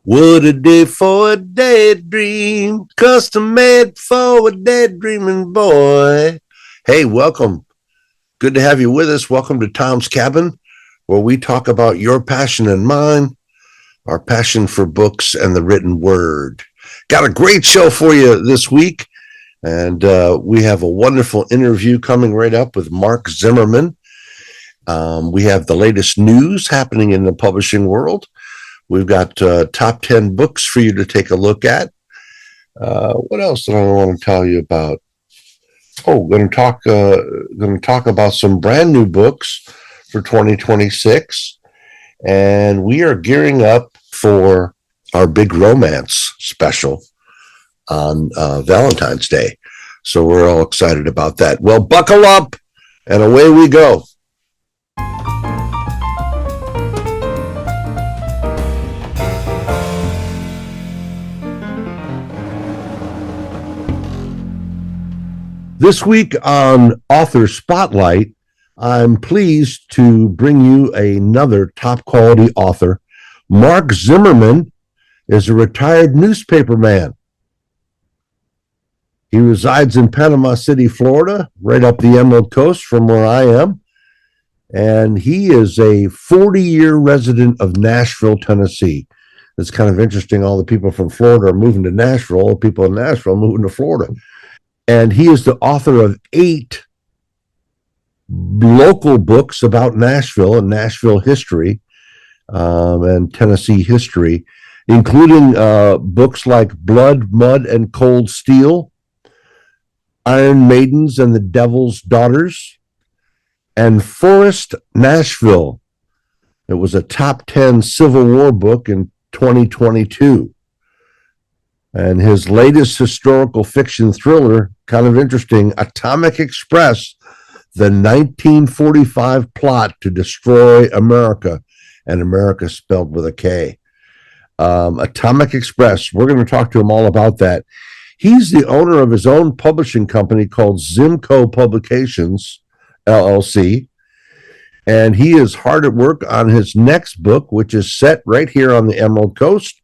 What a day for a daydream, custom made for a daydreaming boy. Hey, welcome. Good to have you with us. Welcome to Tom's Cabin, where we talk about your passion and mine, our passion for books and the written word. Got a great show for you this week, and we have a wonderful interview coming right up with Mark Zimmerman. We have the latest news happening in the publishing world. We've got top 10 books for you to take a look at. What else do I want to tell you about? Oh, going to talk about some brand new books for 2026, and we are gearing up for our big romance special on Valentine's Day. So we're all excited about that. Well, buckle up, and away we go. This week on Author Spotlight, I'm pleased to bring you another top quality author. Mark Zimmerman is a retired newspaperman. He resides in Panama City, Florida, right up the Emerald Coast from where I am. And he is a 40-year resident of Nashville, Tennessee. It's kind of interesting. All the people from Florida are moving to Nashville. All the people in Nashville are moving to Florida. And he is the author of 8 local books about Nashville and Nashville history and Tennessee history, including books like Blood, Mud, and Cold Steel, Iron Maidens and the Devil's Daughters, and Forest Nashville. It was a top 10 Civil War book in 2022. And his latest historical fiction thriller, kind of interesting, Atomic Express, the 1945 plot to destroy America, and America spelled with a K. Atomic Express, we're going to talk to him all about that. He's the owner of his own publishing company called Zimco Publications, LLC, and he is hard at work on his next book, which is set right here on the Emerald Coast.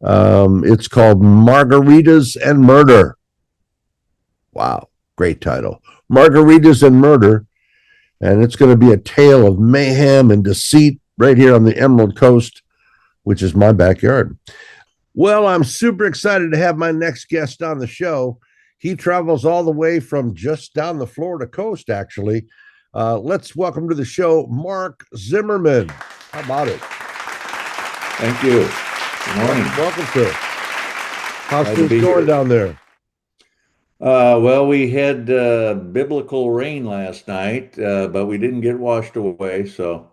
It's called Margaritas and Murder. Wow, great title. Margaritas and Murder. And it's going to be a tale of mayhem and deceit right here on the Emerald Coast, which is my backyard. Well, I'm super excited to have my next guest on the show. He travels all the way from just down the Florida coast, actually. Let's welcome to the show, Mark Zimmerman. How about it? Thank you. Good morning. Welcome, sir. How's things going down there? Well, we had biblical rain last night, but we didn't get washed away. So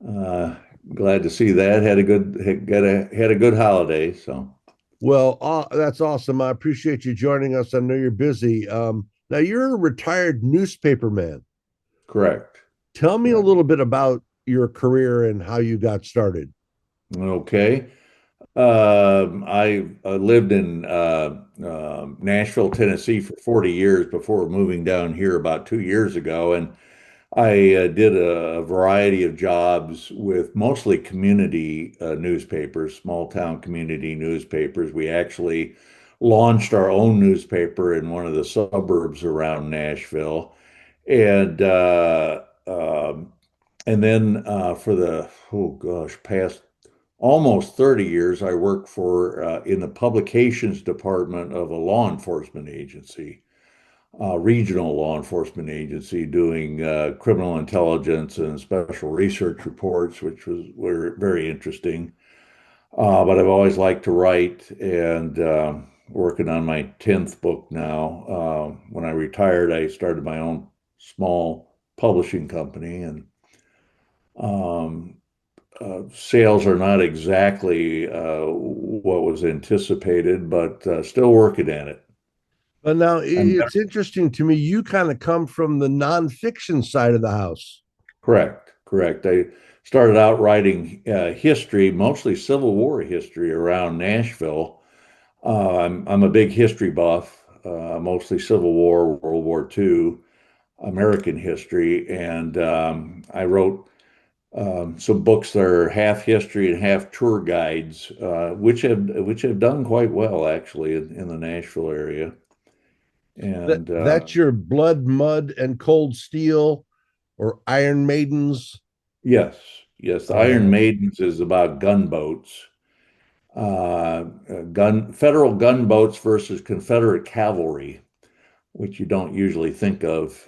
glad to see that. Had a good holiday. So well, that's awesome. I appreciate you joining us. I know you're busy. Now you're a retired newspaperman. Correct. Tell me a little bit about your career and how you got started. Okay. I lived in Nashville, Tennessee for 40 years before moving down here about 2 years ago. And I did a variety of jobs with mostly community newspapers, small town community newspapers. We actually launched our own newspaper in one of the suburbs around Nashville. And then for the, past almost 30 years, I worked for in the publications department of a law enforcement agency, regional law enforcement agency, doing criminal intelligence and special research reports, which were very interesting. But I've always liked to write, and working on my 10th book now. When I retired, I started my own small publishing company, and sales are not exactly what was anticipated, but still working at it. But now it's interesting to me. You kind of come from the nonfiction side of the house. Correct. I started out writing history, mostly Civil War history around Nashville. I'm a big history buff, mostly Civil War, World War II, American history, and I wrote some books that are half history and half tour guides, which have done quite well actually in the Nashville area. And That's your Blood, Mud, and Cold Steel or Iron Maidens. yes, yes, the Iron Uh, Maidens is about gunboats, federal gunboats versus Confederate cavalry, which you don't usually think of,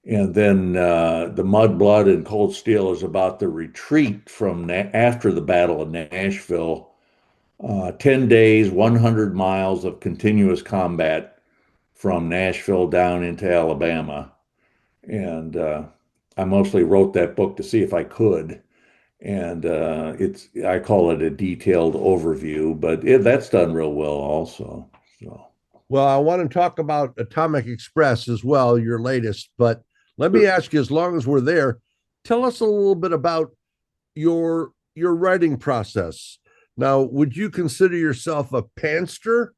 and then the Mud, Blood, and Cold Steel is about the retreat from after the Battle of Nashville. 10 days, 100 miles of continuous combat from Nashville down into Alabama. And I mostly wrote that book to see if I could. And I call it a detailed overview, but that's done real well also. So, well, I want to talk about Atomic Express as well, your latest, but let me sure. ask you, as long as we're there, tell us a little bit about your writing process. Now, would you consider yourself a pantster,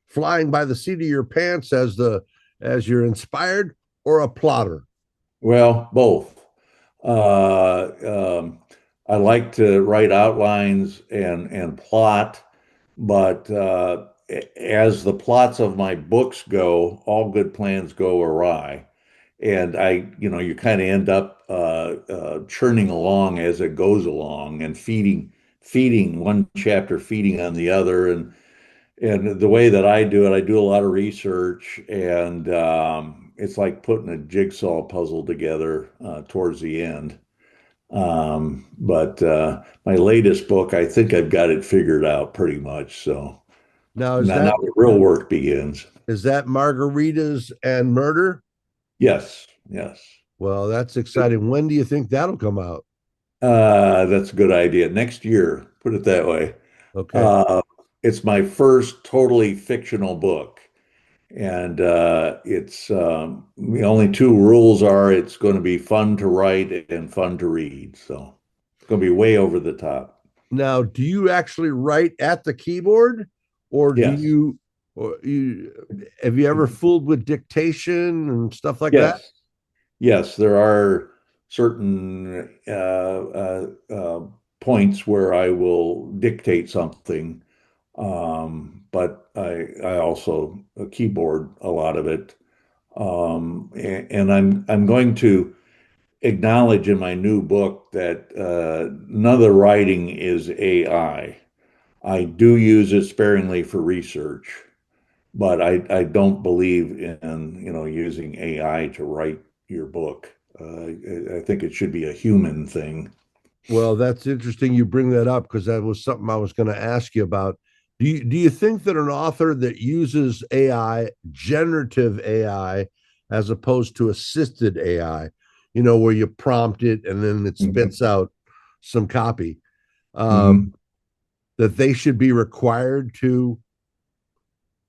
flying by the seat of your pants as you're inspired, or a plotter? Well, both. Uh, um, I like to write outlines and plot, but as the plots of my books go, all good plans go awry. And you kind of end up churning along as it goes along and feeding one chapter, feeding on the other. And the way that I do it, I do a lot of research, and it's like putting a jigsaw puzzle together towards the end. But my latest book, I think I've got it figured out pretty much. So Now, now the real work begins. is that margaritas and murder? Yes, yes. Well, that's exciting. When do you think that'll come out? That's a good idea. Next year, put it that way. Okay. Uh, it's my first totally fictional book. And it's the only two rules are it's going to be fun to write and fun to read. So it's going to be way over the top. Now, do you actually write at the keyboard, or do Yes. you, or you have you ever fooled with dictation and stuff like that? Yes. Yes. There are certain points where I will dictate something, but I also keyboard a lot of it. And I'm going to acknowledge in my new book that none of the writing is AI. I do use it sparingly for research, but I don't believe in using AI to write your book. I think it should be a human thing. Well, that's interesting you bring that up because that was something I was going to ask you about. Do you think that an author that uses AI, generative AI, as opposed to assisted AI, where you prompt it and then it Mhm. spits out some copy, Mhm. that they should be required to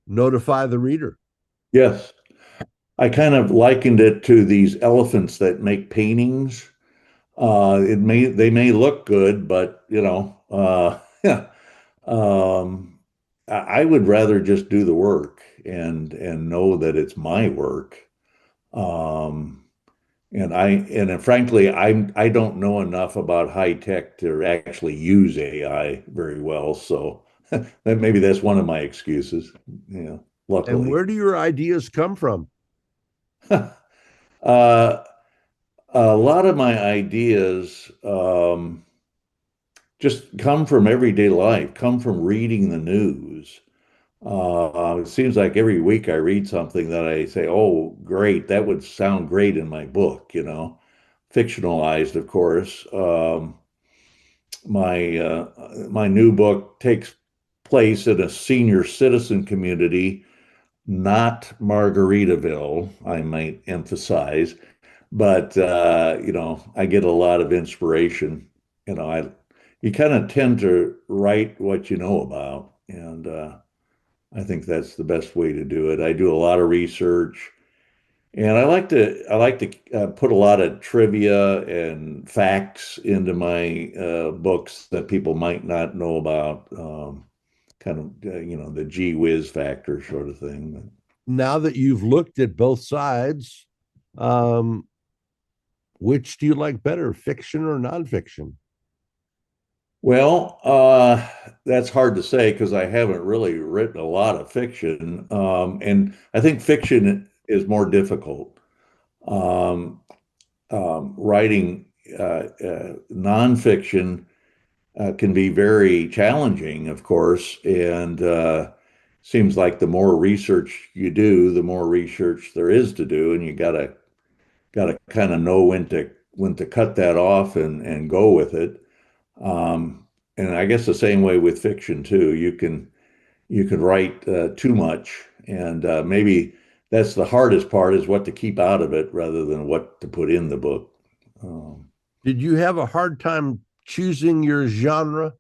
notify the reader? Yes, I kind of likened it to these elephants that make paintings. They may look good, but yeah. Um, I would rather just do the work and know that it's my work. Um, and frankly, I don't know enough about high tech to actually use AI very well. So maybe that's one of my excuses. And Luckily. where do your ideas come from? Uh, a lot of my ideas just come from everyday life, come from reading the news. It seems like every week I read something that I say, oh, great, that would sound great in my book, fictionalized, of course. My new book takes place in a senior citizen community, not Margaritaville, I might emphasize, but I get a lot of inspiration. You kind of tend to write what you know about, and I think that's the best way to do it. I do a lot of research, and I like to put a lot of trivia and facts into my books that people might not know about. Kind of the gee whiz factor sort of thing. Now that you've looked at both sides, um, which do you like better, fiction or nonfiction? Well, that's hard to say because I haven't really written a lot of fiction. And I think fiction is more difficult. Um, Writing nonfiction can be very challenging, of course, and seems like the more research you do, the more research there is to do, and you gotta kind of know when to cut that off and go with it. And I guess the same way with fiction too. You can write too much, and maybe that's the hardest part is what to keep out of it rather than what to put in the book. Um, Did you have a hard time choosing your genre?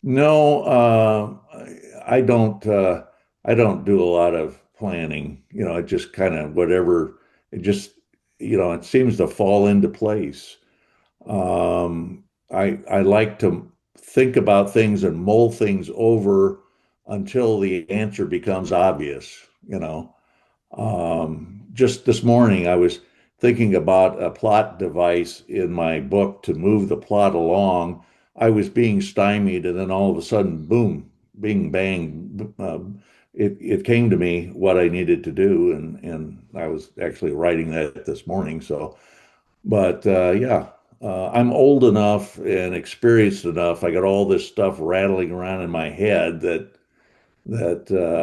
no, I don't. I don't do a lot of planning. You know, it just kind of whatever. It just it seems to fall into place. I like to think about things and mull things over until the answer becomes obvious, you know. Just this morning, I was thinking about a plot device in my book to move the plot along. I was being stymied, and then all of a sudden, boom, bing, bang, it came to me what I needed to do, and I was actually writing that this morning. So, but yeah, I'm old enough and experienced enough. I got all this stuff rattling around in my head that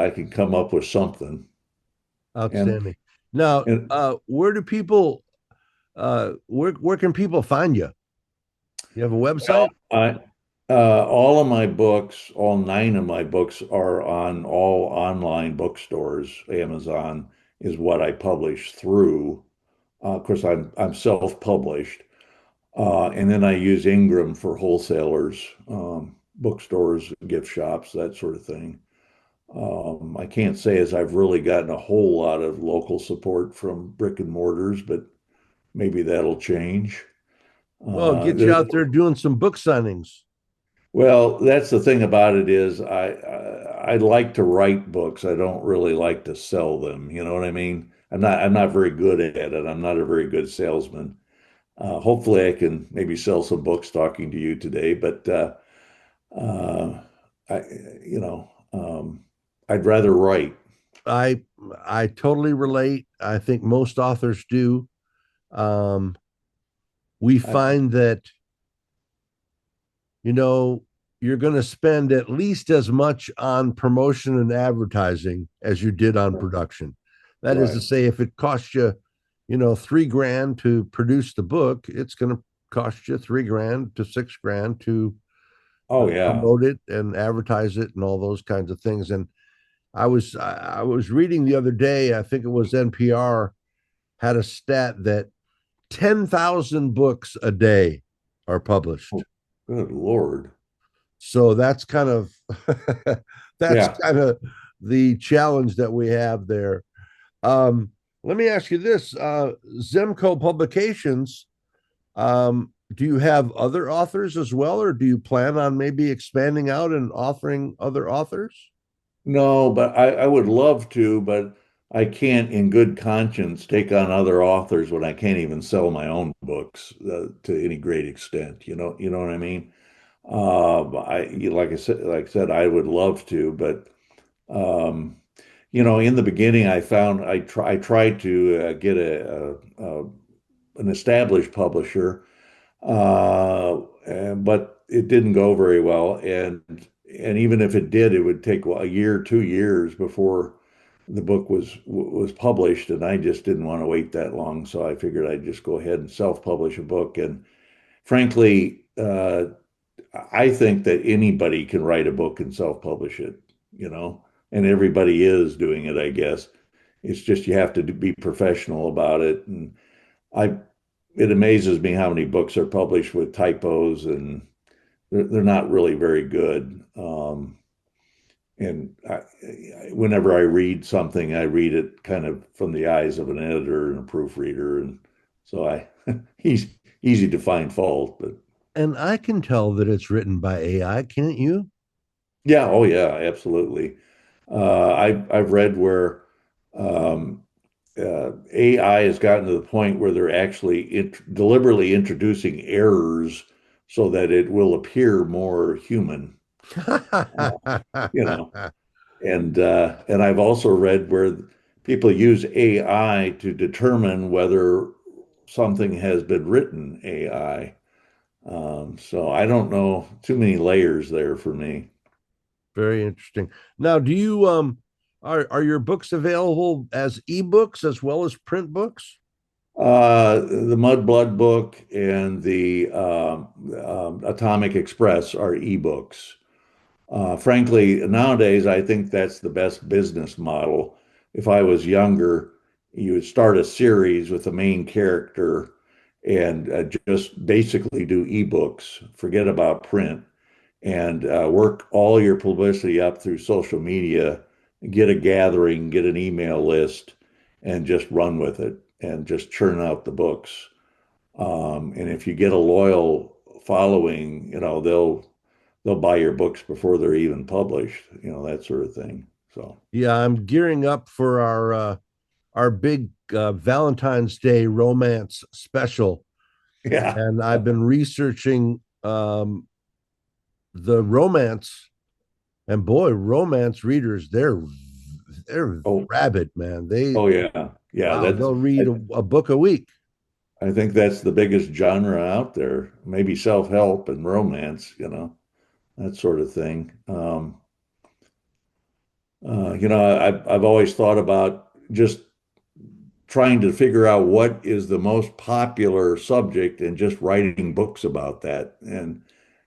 I can come up with something. And Outstanding. Now, and where do people where can people find you? You have a well, website? all of my books, all nine of my books are on all online bookstores. Amazon is what I publish through. Of course, I'm self-published, and then I use Ingram for wholesalers, bookstores, gift shops, that sort of thing. I can't say as I've really gotten a whole lot of local support from brick and mortars, but maybe that'll change. Well, get you There, out there doing some book signings. well, that's the thing about it is I like to write books. I don't really like to sell them. You know what I mean? I'm not very good at it. I'm not a very good salesman. Hopefully, I can maybe sell some books talking to you today, but uh, I, I'd rather write. I I totally relate. I think most authors do. Um, we I, find that you know you're going to spend at least as much on promotion and advertising as you did on production. That is to right. say, if it costs you, 3 grand to produce the book, it's going to cost you 3 grand to 6 grand to Oh yeah. promote it and advertise it and all those kinds of things. And I was reading the other day, I think it was NPR had a stat that 10,000 books a day are published. Oh, good Lord. So that's kind of that's Yeah. kind of the challenge that we have there. Um, Let me ask you this: Zemco Publications. Do you have other authors as well, or do you plan on maybe expanding out and offering other authors? No, but I would love to, but I can't in good conscience take on other authors when I can't even sell my own books to any great extent. You know what I mean? Like I said, I would love to, but um, in the beginning, I tried to get an established publisher, but it didn't go very well. And even if it did, it would take a year, 2 years before the book was published, and I just didn't want to wait that long. So I figured I'd just go ahead and self-publish a book. And frankly, I think that anybody can write a book and self-publish it, you know, and everybody is doing it, I guess. It's just you have to be professional about it. And I, it amazes me how many books are published with typos and they're not really very good. And whenever I read something, I read it kind of from the eyes of an editor and a proofreader, and so he's easy to find fault. But And I can tell that it's written by AI, can't you? yeah, oh yeah, absolutely. I've read where um, AI has gotten to the point where they're actually deliberately introducing errors so that it will appear more human. Uh, you know, and I've also read where people use AI to determine whether something has been written AI. So I don't know, too many layers there for me. Very interesting. Now, do you are your books available as ebooks as well as print books? The Mud Blood book and the Atomic Express are ebooks. Frankly, nowadays, I think that's the best business model. If I was younger, you would start a series with the main character and just basically do ebooks, forget about print, and work all your publicity up through social media, get a gathering, get an email list, and just run with it and just churn out the books. And if you get a loyal following, they'll buy your books before they're even published, that sort of thing. So Yeah, I'm gearing up for our big Valentine's Day romance special, yeah. and I've been researching the romance, and boy, romance readers, they're Oh, rabid, man. They oh yeah. Yeah, wow, that's they'll read I, a book a week. I think that's the biggest genre out there. Maybe self-help and romance, that sort of thing. I've always thought about just trying to figure out what is the most popular subject and just writing books about that.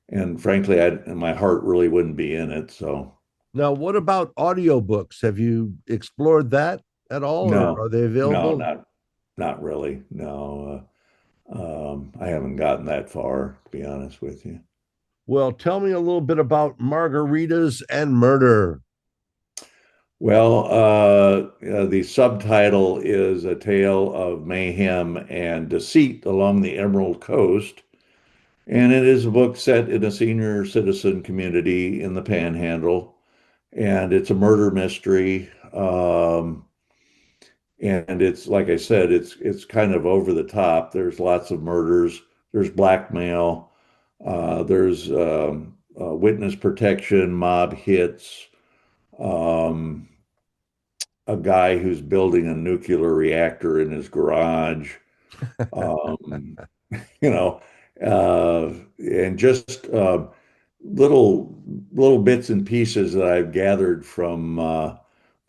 And frankly, my heart really wouldn't be in it. So Now, what about audiobooks? Have you explored that at all, or no, are they no, available? not really. No, I haven't gotten that far, to be honest with you. Well, tell me a little bit about Margaritas and Murder. Well, the subtitle is A Tale of Mayhem and Deceit Along the Emerald Coast. And it is a book set in a senior citizen community in the Panhandle. And it's a murder mystery. And it's, like I said, it's kind of over the top. There's lots of murders, there's blackmail, there's witness protection, mob hits. Um, a guy who's building a nuclear reactor in his garage, um, you know, and just little little bits and pieces that I've gathered from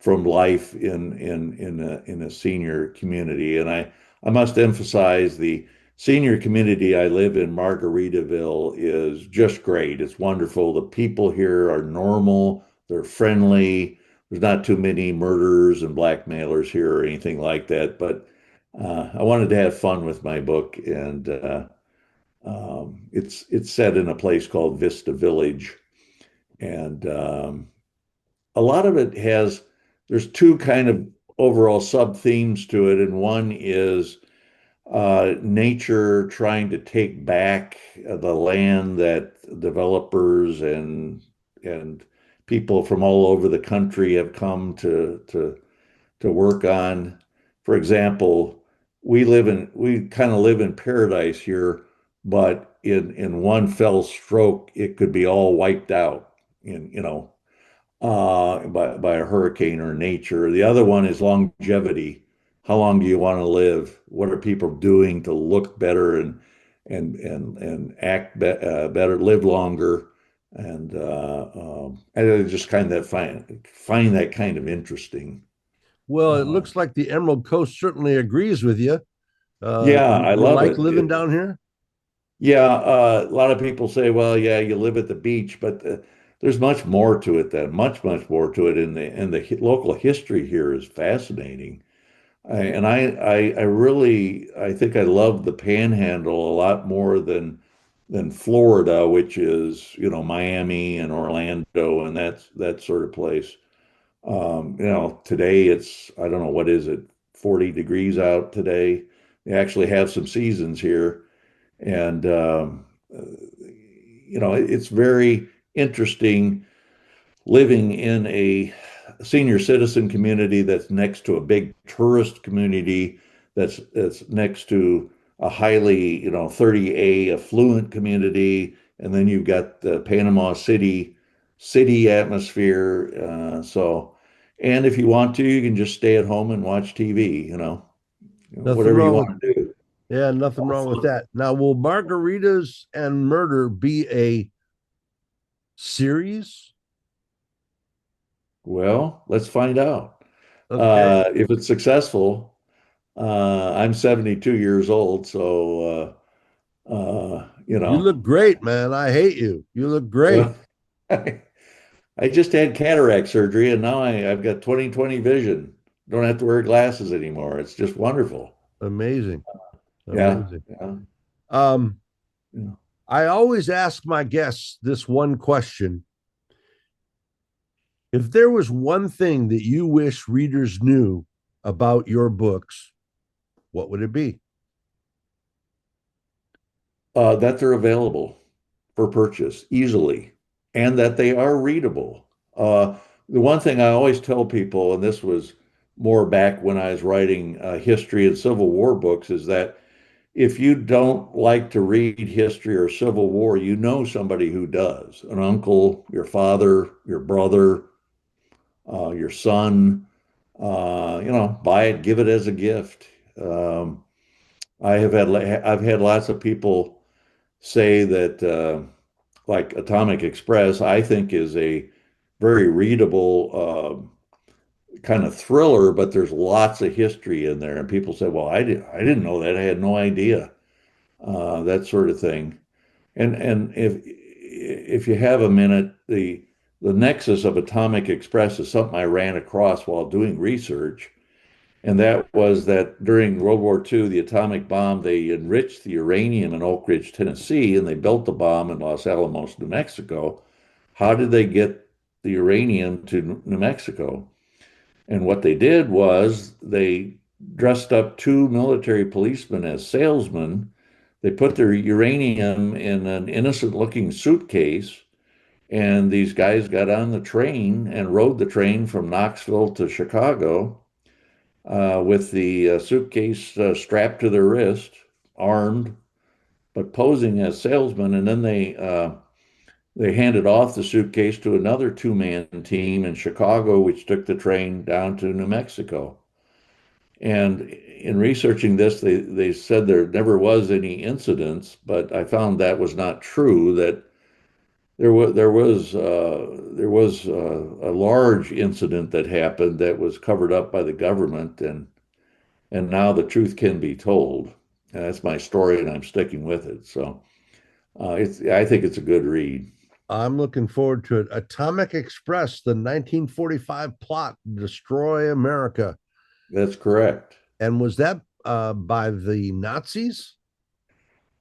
life in a senior community. And I must emphasize the senior community I live in, Margaritaville, is just great. It's wonderful. The people here are normal. They're friendly. There's not too many murderers and blackmailers here or anything like that. But I wanted to have fun with my book, and it's set in a place called Vista Village, and a lot of it has. There's two kind of overall sub themes to it, and one is nature trying to take back the land that developers and people from all over the country have come to work on. For example, we kind of live in paradise here, but in one fell stroke, it could be all wiped out in, by a hurricane or nature. The other one is longevity. How long do you want to live? What are people doing to look better and act better, live longer? And I just kind of find that kind of interesting. Well, it Uh, looks like the Emerald Coast certainly agrees with you. yeah, I You love like it. living down here? Yeah, a lot of people say, well, yeah, you live at the beach, but there's much more to it than much more to it. And the local history here is fascinating. I really I think I love the Panhandle a lot more than Florida, which is Miami and Orlando and that sort of place. Today it's I don't know what is it 40 degrees out today. They actually have some seasons here, and it's very interesting living in senior citizen community that's next to a big tourist community that's next to a highly, 30A affluent community, and then you've got the Panama city atmosphere. And if you want to, you can just stay at home and watch TV, Nothing whatever you wrong with want to do. Yeah, nothing wrong with that. Now, will Margaritas and Murder be a series? Well, let's find out. Okay. If it's successful, I'm 72 years old, so you You know, look great, man. I hate you. You look great. well, I just had cataract surgery, and now I've got 20/20 vision. Don't have to wear glasses anymore. It's just wonderful. Amazing. Yeah, Amazing. yeah, Um, yeah. I always ask my guests this one question. If there was one thing that you wish readers knew about your books, what would it be? That they're available for purchase easily, and that they are readable. The one thing I always tell people, and this was more back when I was writing history and Civil War books, is that if you don't like to read history or Civil War, you know somebody who does. An uncle, your father, your brother, your son. Buy it, give it as a gift. Um, I've had lots of people say that like Atomic Express, I think is a very readable kind of thriller, but there's lots of history in there. And people say, "Well, I didn't know that. I had no idea." That sort of thing. And if you have a minute, the nexus of Atomic Express is something I ran across while doing research. And that was that during World War II, the atomic bomb, they enriched the uranium in Oak Ridge, Tennessee, and they built the bomb in Los Alamos, New Mexico. How did they get the uranium to New Mexico? And what they did was they dressed up two military policemen as salesmen. They put their uranium in an innocent looking suitcase, and these guys got on the train and rode the train from Knoxville to Chicago with the suitcase strapped to their wrist, armed, but posing as salesmen. And then they handed off the suitcase to another two-man team in Chicago, which took the train down to New Mexico. And in researching this, they said there never was any incidents, but I found that was not true. That there was a large incident that happened that was covered up by the government, and now the truth can be told. And that's my story, and I'm sticking with it. So I think it's a good read. I'm looking forward to it. Atomic Express, the 1945 plot, destroy America. That's correct. And was that by the Nazis?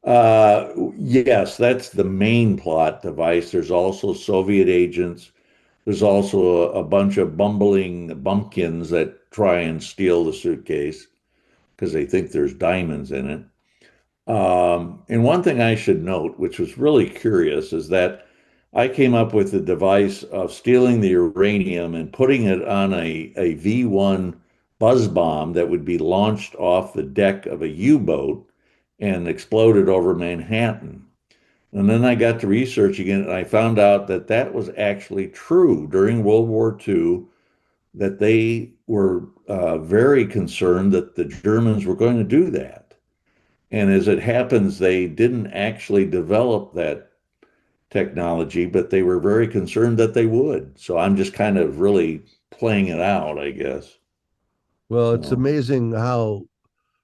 Yes, that's the main plot device. There's also Soviet agents. There's also a bunch of bumbling bumpkins that try and steal the suitcase because they think there's diamonds in it. And one thing I should note, which was really curious, is that I came up with the device of stealing the uranium and putting it on a V1 buzz bomb that would be launched off the deck of a U-boat and exploded over Manhattan. And then I got to researching it, and I found out that that was actually true during World War II, that they were very concerned that the Germans were going to do that. And as it happens, they didn't actually develop that technology, but they were very concerned that they would. So I'm just kind of really playing it out, I guess. Well, it's So, amazing how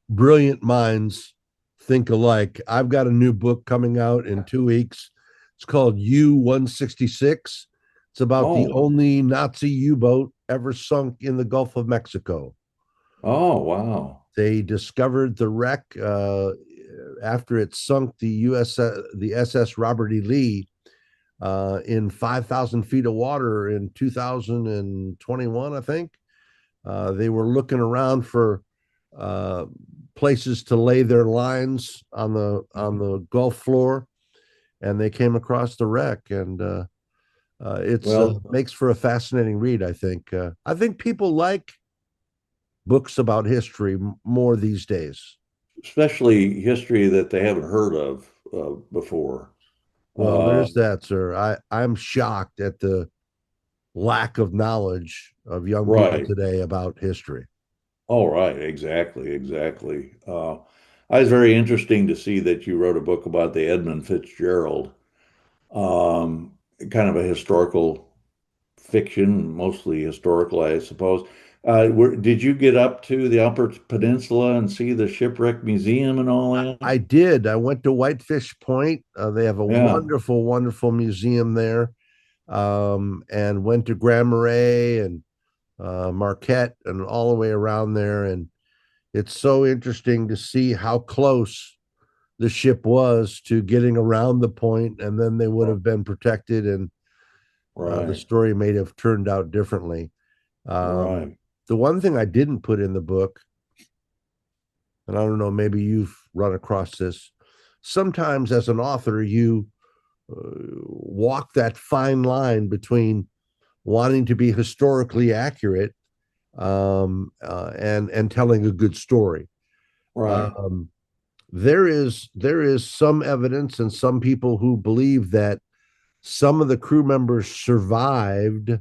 brilliant minds think alike. I've got a new book coming out in 2 weeks. It's called U-166. It's about the oh, only Nazi U-boat ever sunk in the Gulf of Mexico. oh, wow. They discovered the wreck after it sunk the SS Robert E. Lee in 5,000 feet of water in 2021, I think. They were looking around for uh, places to lay their lines on the Gulf floor, and they came across the wreck. And It's Well, makes for a fascinating read. I think people like books about history more these days. especially history that they haven't heard of before. Well, there's Um, that, sir. I'm shocked at the lack of knowledge of young people right. today about history. Oh, right. Exactly. Exactly. I was very interesting to see that you wrote a book about the Edmund Fitzgerald, um, kind of a historical fiction, mostly historical, I suppose. Did you get up to the Upper Peninsula and see the Shipwreck Museum and all that? I did. I went to Whitefish Point. They have a Yeah, wonderful, wonderful museum there. And went to Grand Marais and Marquette and all the way around there. And it's so interesting to see how close the ship was to getting around the point, and then they would have been protected, and the right, story may have turned out differently. Um, right, the one thing I didn't put in the book, and I don't know, maybe you've run across this. Sometimes, as an author, you walk that fine line between wanting to be historically accurate and telling a good story. right, Um, there is some evidence and some people who believe that some of the crew members survived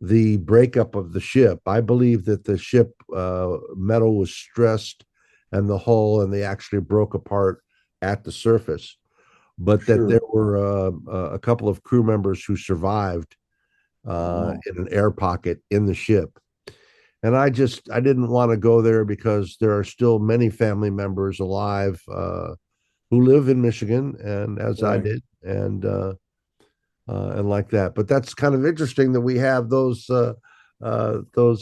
the breakup of the ship. I believe that the ship metal was stressed and the hull, and they actually broke apart at the surface. But that there sure. were a couple of crew members who survived Wow, in an air pocket in the ship. And I didn't want to go there because there are still many family members alive who live in Michigan, and as I right. did, and like that. But that's kind of interesting that we have those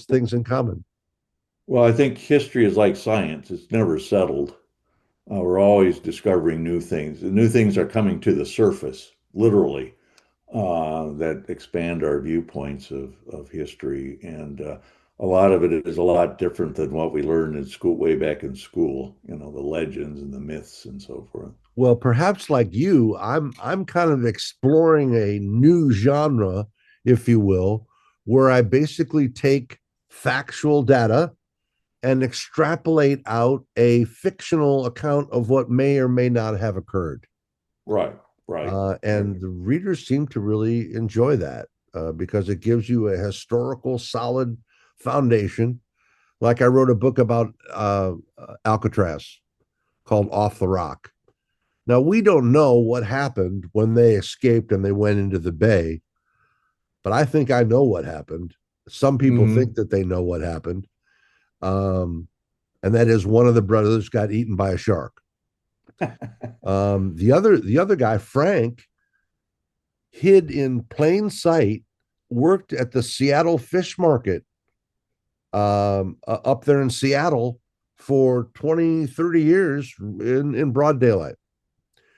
things in common. Well, I think history is like science. It's never settled. We're always discovering new things. The new things are coming to the surface, literally, that expand our viewpoints of history. And a lot of it is a lot different than what we learned in school, way back in school, the legends and the myths and so forth. Well, perhaps like you, I'm kind of exploring a new genre, if you will, where I basically take factual data and extrapolate out a fictional account of what may or may not have occurred. Right, right, And right. the readers seem to really enjoy that because it gives you a historical, solid foundation. Like I wrote a book about Alcatraz called Off the Rock. Now, we don't know what happened when they escaped and they went into the bay, but I think I know what happened. Some people think Hmm. that they know what happened. Um, and that is one of the brothers got eaten by a shark. The other guy, Frank, hid in plain sight, worked at the Seattle Fish Market up there in Seattle for 20, 30 years in broad daylight.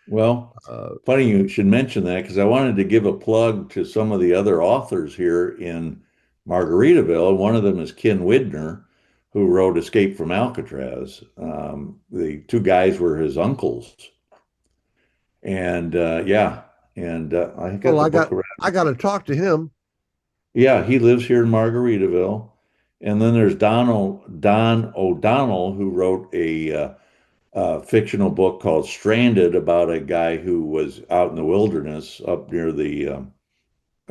Well, Uh, funny you should mention that because I wanted to give a plug to some of the other authors here in Margaritaville. One of them is Ken Widner, who wrote Escape from Alcatraz. The two guys were his uncles. And yeah, and I well, got the book around. I got to talk to him. Yeah, he lives here in Margaritaville. And then there's Don O'Donnell, who wrote a fictional book called Stranded about a guy who was out in the wilderness up near the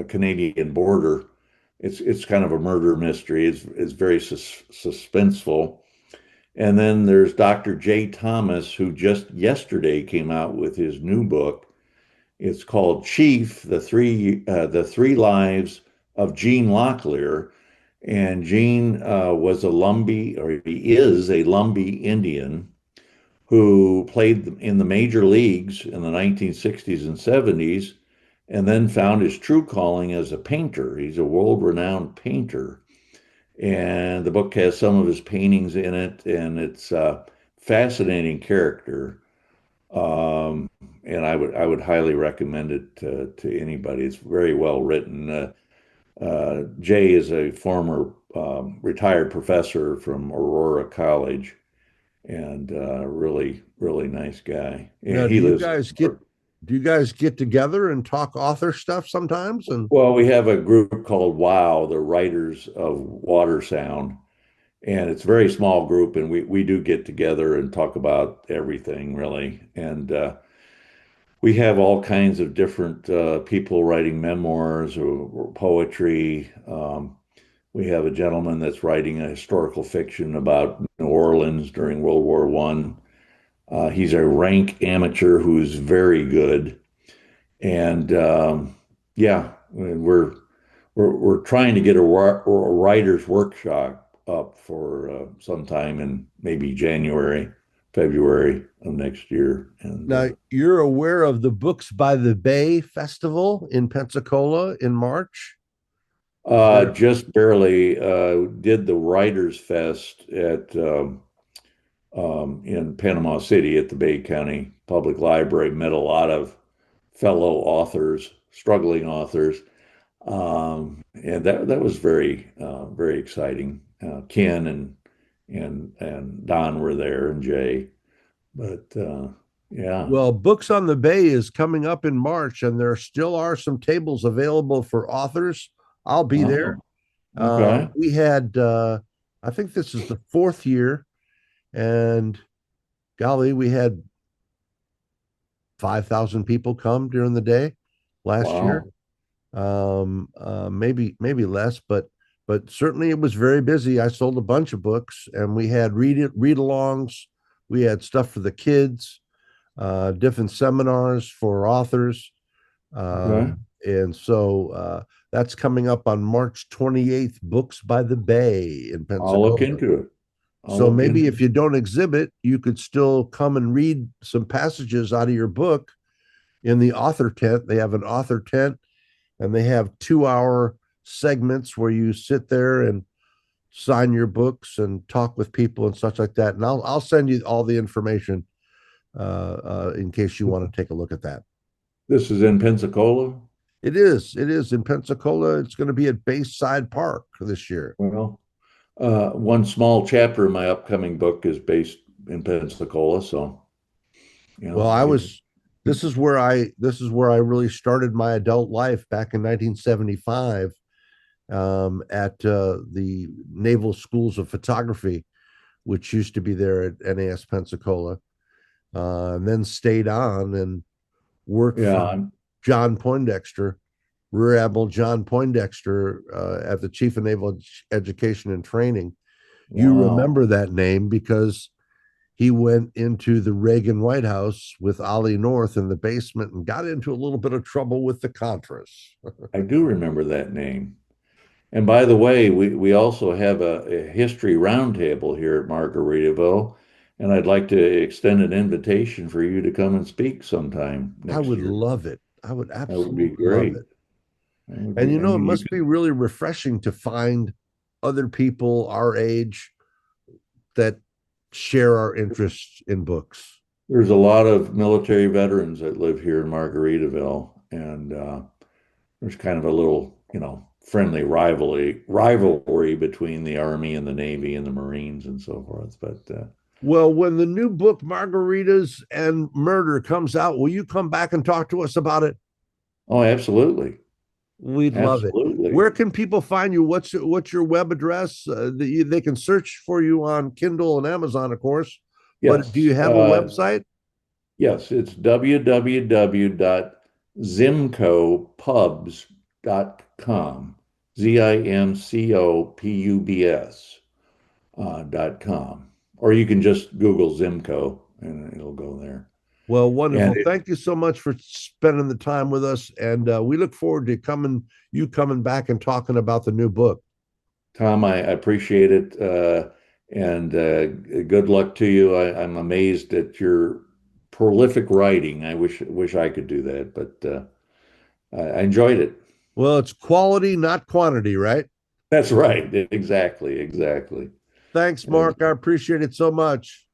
Canadian border. It's kind of a murder mystery. It's very suspenseful. And then there's Dr. Jay Thomas, who just yesterday came out with his new book. It's called Chief: the Three Lives of Gene Locklear. And Gene was a Lumbee, or he is a Lumbee Indian who played in the major leagues in the 1960s and 70s, and then found his true calling as a painter. He's a world-renowned painter. And the book has some of his paintings in it, and it's a fascinating character. Um, and I would highly recommend it to anybody. It's very well written. Jay is a former retired professor from Aurora College, and really, really nice guy. Now, And he lives in. Do you guys get together and talk author stuff sometimes? And Well, we have a group called WOW, the Writers of Water Sound, and it's a very small group, and we do get together and talk about everything really. And we have all kinds of different people writing memoirs or poetry. We have a gentleman that's writing a historical fiction about New Orleans during World War One. He's a rank amateur who's very good, and yeah, we're trying to get a writer's workshop up for sometime in maybe January, February of next year, and now you're aware of the Books by the Bay Festival in Pensacola in March? There, just barely did the Writers Fest at in Panama City at the Bay County Public Library. Met a lot of fellow authors, struggling authors, and that was very exciting. Ken and Don were there, and Jay. But yeah. well, Books on the Bay is coming up in March, and there still are some tables available for authors. I'll be there. Oh, okay. We had, I think this is the fourth year, and golly, we had 5,000 people come during the day last year. Wow. Maybe less, but certainly it was very busy. I sold a bunch of books, and we had read alongs. We had stuff for the kids, different seminars for authors. Okay. And so that's coming up on March 28th, Books by the Bay in I'll look Pensacola. into it. I'll So look maybe into if you don't exhibit, you could still come and read some passages out of your book in the author tent. They have an author tent, and they have 2 hour segments where you sit there and sign your books and talk with people and such like that. And I'll send you all the information in case you want to take a look at that. This is in Pensacola. It is in Pensacola. It's going to be at Bayside Park this year. Well, one small chapter of my upcoming book is based in Pensacola, so Well, I was this is where I really started my adult life back in 1975 at the Naval Schools of Photography, which used to be there at NAS Pensacola, and then stayed on and worked yeah, for John Poindexter, Rear Admiral John Poindexter, at the Chief of Naval Education and Training. You wow. remember that name because he went into the Reagan White House with Ollie North in the basement and got into a little bit of trouble with the Contras. I do remember that name. And by the way, we also have a history roundtable here at Margaritaville, and I'd like to extend an invitation for you to come and speak sometime I next would year. love it. I would That would be absolutely love great. it. That would And be, I it mean, you must be can, really refreshing to find other people our age that share our interests in books. there's a lot of military veterans that live here in Margaritaville, and there's kind of a little, friendly rivalry between the Army and the Navy and the Marines and so forth. But Well, when the new book Margaritas and Murder comes out, will you come back and talk to us about it? oh, absolutely, We'd love it. absolutely. Where can people find you? What's your web address? They can search for you on Kindle and Amazon, of course. But do Yes, you have a website? yes, it's www.zimcopubs.com, ZIMCOPUBS.com. Or you can just Google Zimco and it'll go there. Well, And wonderful. Thank you so much for spending the time with us, and we look forward to coming back and talking about the new book. Tom, I appreciate it. And good luck to you. I'm amazed at your prolific writing. I wish I could do that, but I enjoyed it. Well, it's quality, not quantity, right? That's right. Exactly. Exactly. Thanks, Mark. I appreciate it so much.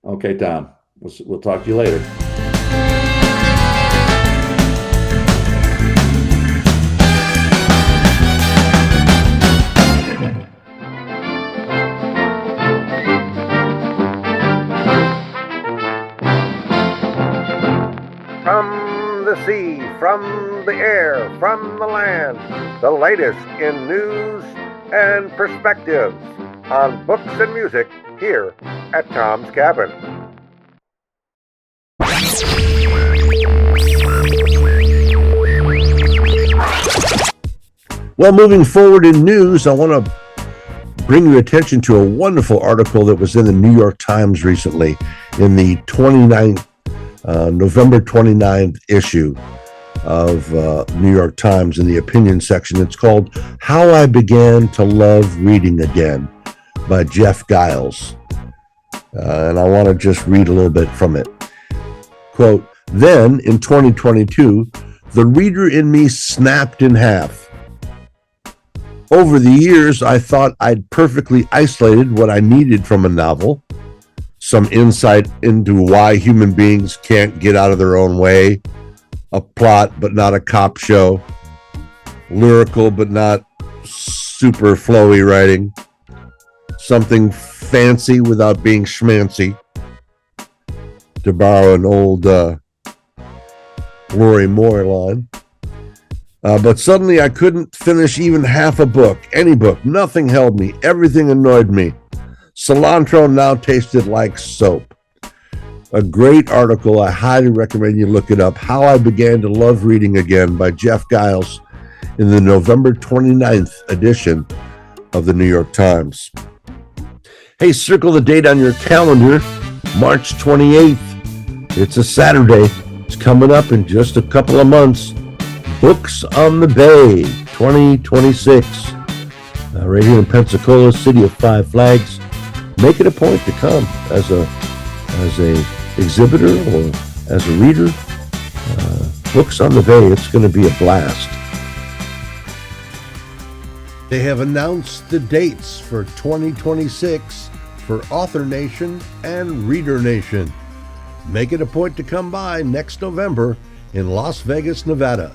Okay, Tom. We'll talk to you later. From from the land, the latest in news and perspectives on books and music here at Tom's Cabin. Well, moving forward in news, I want to bring your attention to a wonderful article that was in the New York Times recently in the November 29th issue of New York Times in the opinion section. It's called How I Began to Love Reading Again by Jeff Giles. And I want to just read a little bit from it. Quote, "Then in 2022, the reader in me snapped in half. Over the years, I thought I'd perfectly isolated what I needed from a novel. Some insight into why human beings can't get out of their own way, a plot but not a cop show, lyrical but not super flowy writing, something fancy without being schmancy, to borrow an old Lori Moore line. But suddenly I couldn't finish even half a book, any book. Nothing held me. Everything annoyed me. Cilantro now tasted like soap." A great article. I highly recommend you look it up. How I Began to Love Reading Again by Jeff Giles in the November 29th edition of the New York Times. Hey, circle the date on your calendar, March 28th. It's a Saturday. It's coming up in just a couple of months. Books on the Bay 2026. Right here in Pensacola, City of Five Flags. Make it a point to come as a exhibitor or as a reader. Books on the Bay, it's going to be a blast. They have announced the dates for 2026 for Author Nation and Reader Nation. Make it a point to come by next November in Las Vegas, Nevada.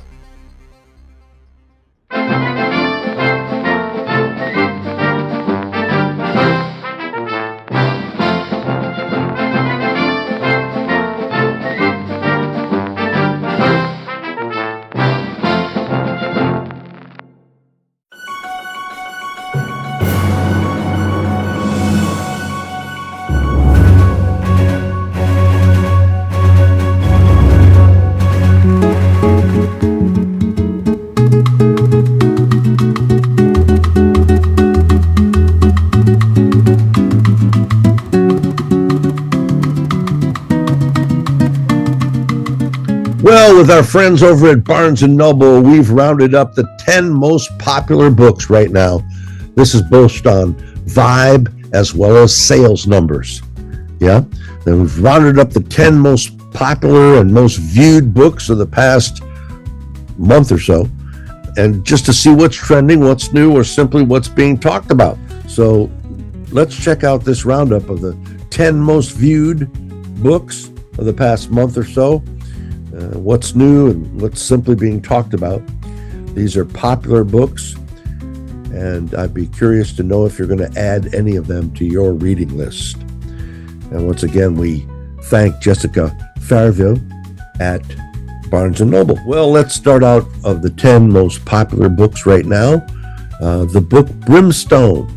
Well, with our friends over at Barnes & Noble, we've rounded up the 10 most popular books right now. This is based on vibe as well as sales numbers. Yeah, then we've rounded up the 10 most popular and most viewed books of the past month or so, and just to see what's trending, what's new, or simply what's being talked about. So let's check out this roundup of the 10 most viewed books of the past month or so. What's new and what's simply being talked about. These are popular books, and I'd be curious to know if you're going to add any of them to your reading list. And once again, we thank Jessica Farville at Barnes & Noble. Well, let's start out of the 10 most popular books right now. The book Brimstone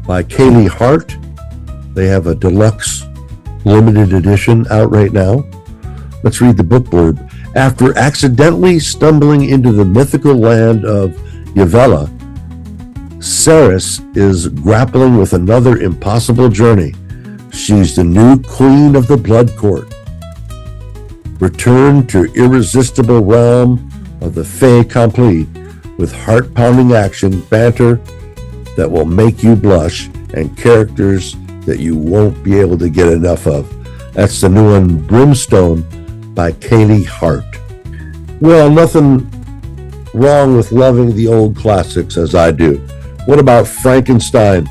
by Kaylee Hart. They have a deluxe limited edition out right now. Let's read the book blurb. After accidentally stumbling into the mythical land of Yavela, Ceres is grappling with another impossible journey. She's the new queen of the Blood Court. Return to irresistible realm of the fait accompli with heart-pounding action, banter that will make you blush, and characters that you won't be able to get enough of. That's the new one, Brimstone, by Kaylee Hart. Well, nothing wrong with loving the old classics as I do. What about Frankenstein?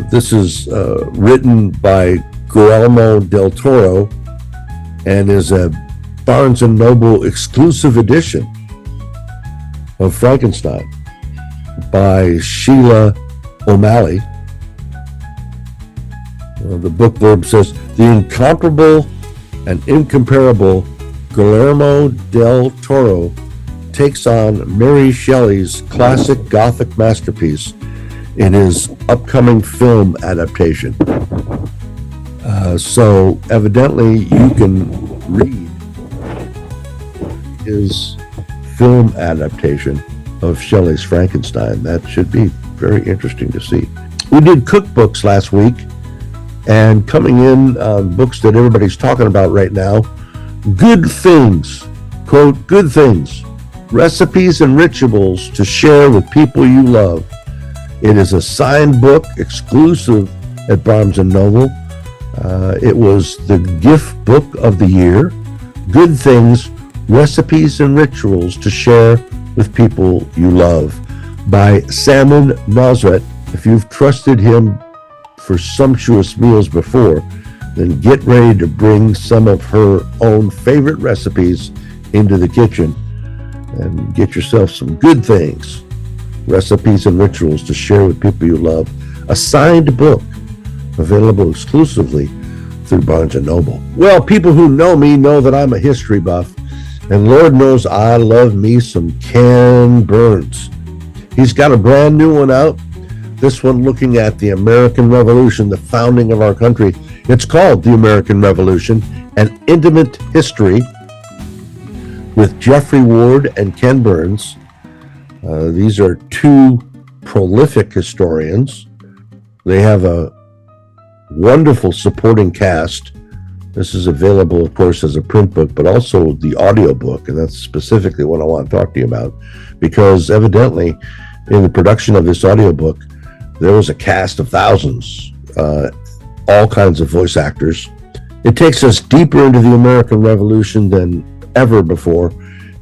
This is written by Guillermo del Toro and is a Barnes & Noble exclusive edition of Frankenstein by Sheila O'Malley. The book blurb says, the incomparable and incomparable Guillermo del Toro takes on Mary Shelley's classic Gothic masterpiece in his upcoming film adaptation. So evidently you can read his film adaptation of Shelley's Frankenstein. That should be very interesting to see. We did cookbooks last week, and coming in on books that everybody's talking about right now, Good Things, quote, good things, recipes and rituals to share with people you love. It is a signed book exclusive at Barnes & Noble. It was the gift book of the year. Good Things, Recipes and Rituals to Share with People You Love by Salman Nasrat. If you've trusted him for sumptuous meals before, then get ready to bring some of her own favorite recipes into the kitchen and get yourself some good things, recipes and rituals to share with people you love. A signed book available exclusively through Barnes & Noble. Well, people who know me know that I'm a history buff, and Lord knows I love me some Ken Burns. He's got a brand new one out. This one looking at the American Revolution, the founding of our country. It's called The American Revolution, An Intimate History, with Jeffrey Ward and Ken Burns. These are two prolific historians. They have a wonderful supporting cast. This is available, of course, as a print book, but also the audio book, and that's specifically what I want to talk to you about, because evidently in the production of this audio book, there was a cast of thousands, all kinds of voice actors. It takes us deeper into the American Revolution than ever before,